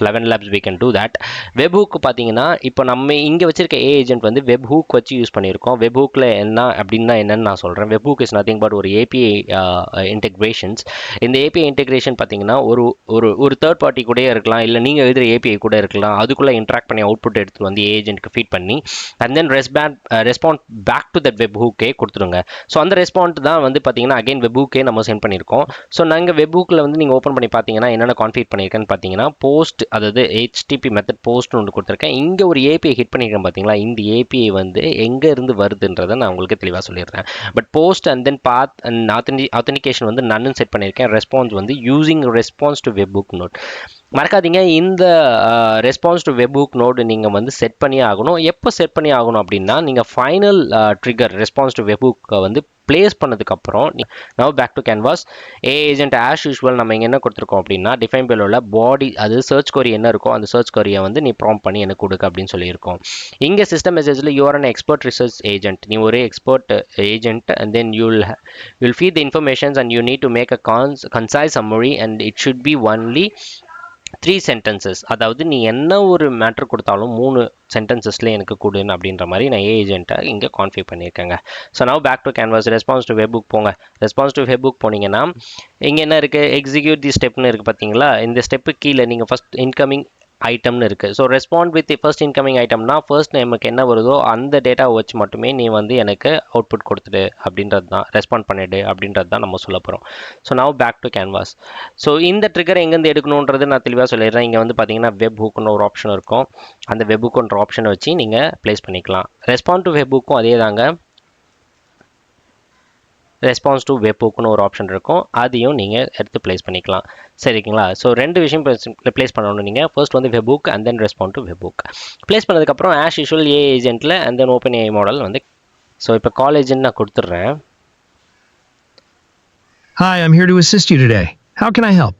11 labs we can do that. webhook பார்த்தீங்கன்னா இப்போ நம்ம இங்கே வச்சிருக்க ஏ ஏஜென்ட் வந்து webhook வச்சு யூஸ் பண்ணியிருக்கோம். webhookல என்ன அப்படின்னா என்னன்னு நான் சொல்கிறேன். webhook இஸ் நத்திங் பட் ஒரு ஏபிஐ இன்டெகிரேஷன்ஸ். இந்த ஏபிஐ இன்டெகிரேஷன் பார்த்தீங்கன்னா ஒரு ஒரு ஒரு தேர்ட் பார்ட்டி கூட இருக்கலாம், இல்லை நீங்கள் எழுதுகிற ஏபிஐ கூட இருக்கலாம். அதுக்குள்ளே இன்ட்ராக்ட் பண்ணி அவுட்புட் எடுத்து வந்து ஏஜென்ட்க்கு ஃபீட் பண்ணி and then respond back to that webhookே கொடுத்துருங்க. ஸோ அந்த ரெஸ்பாண்ட் தான் வந்து பார்த்தீங்கன்னா அகைன் webhookே நம்ம சென்ட் பண்ணியிருக்கோம். ஸோ நாங்கள் webhookல வந்து நீங்கள் ஓப்பன் பண்ணி பார்த்தீங்கன்னா என்னென்ன கான்ஃபிகர் பண்ணியிருக்கேன்னு பார்த்தீங்கன்னா போஸ்ட், அதாவது HTTP மெத்தட் போஸ்ட்னு ஒன்று கொடுத்துருக்கேன். இங்கே ஒரு ஏபிஐ ஹிட் பண்ணியிருக்கேன் பார்த்தீங்களா, இந்த ஏபிஐ வந்து எங்கே இருந்து வருதுன்றதை நான் உங்களுக்கு தெளிவாக சொல்லிடுறேன். But post and then path and authentication வந்து நன்னு செட் பண்ணியிருக்கேன். ரெஸ்பான்ஸ் வந்து using response to webhook node. மறக்காதீங்க, இந்த ரெஸ்பான்ஸ் டு webhook நோடு நீங்கள் வந்து செட் பண்ணி ஆகணும். எப்போ செட் பண்ணி ஆகணும் அப்படின்னா நீங்கள் final trigger response to webhook வந்து பிளேஸ் பண்ணதுக்கப்புறம் now back to canvas. A agent as usual நம்ம இங்கே என்ன கொடுத்துருக்கோம் அப்படின்னா டிஃபைன் பெலோவில் பாடி, அது சர்ச் கொரி என்ன இருக்கோ அந்த சர்ச் கொரியை வந்து நீ ப்ராம்ப்ட் பண்ணி எனக்கு கொடுக்க அப்படின்னு சொல்லியிருக்கோம். இங்கே சிஸ்டம் மெசேஜில் you're an expert research agent, நீ ஒரு expert agent and then you'll feed the informations and you need to make a concise summary and it should be only 3 sentences. அதாவது நீ என்ன ஒரு மேட்ரு கொடுத்தாலும் 3 சென்டென்சஸில் எனக்கு கொடுன்னு அப்படின்ற மாதிரி நான் ஏஜென்ட்டை இங்கே கான்ஃபிகர் பண்ணியிருக்கேங்க. So now back to canvas, response to webhook போங்க. ரெஸ்பான்ஸ் டு webhook போனீங்கன்னா இங்கே என்ன இருக்குது, எக்ஸிக்யூட் தி ஸ்டெப்னு இருக்குது பார்த்தீங்களா. இந்த ஸ்டெப்பு கீழே நீங்கள் ஃபஸ்ட் இன்கமிங் ஐட்டம்னு இருக்குது. So respond with first incoming ஐட்டம்னா ஃபர்ஸ்ட் நமக்கு என்ன வருதோ அந்த டேட்டாவை வச்சு மட்டுமே நீ வந்து எனக்கு அவுட்புட் கொடுத்துடு அப்படின்றது தான், ரெஸ்பாண்ட் பண்ணிடு அப்படின்றது தான் நம்ம சொல்ல போகிறோம். So now back to canvas. So இந்த ட்ரிகர் எங்கேருந்து எடுக்கணுன்றது நான் தெளிவாக சொல்லிடுறேன். இங்கே வந்து பார்த்தீங்கன்னா webhookனு ஒரு ஆப்ஷன் இருக்கும். அந்த webhookன்ற ஆப்ஷனை வச்சு நீங்கள் ப்ளேஸ் பண்ணிக்கலாம். ரெஸ்பாண்ட் டு webhookக்கும் அதே தாங்க, ரெஸ்பான்ஸ் டு webhookனு ஒரு ஆப்ஷன் இருக்கும், அதையும் நீங்கள் எடுத்து ப்ளேஸ் பண்ணிக்கலாம். சரிங்களா. ஸோ 2 விஷயம் ப்ளேஸ் பண்ணணும் நீங்கள். ஃபர்ஸ்ட் வந்து webhook and then respond to webhook. Place பண்ணதுக்கப்புறம் ஆஸ் யூஷுவல் ஏ ஏஜென்ட்டில் and then OpenAI model வந்து. ஸோ இப்போ காலேஜ்னு நான் கொடுத்துட்றேன். Hi, I'm here to assist you today. How can I help?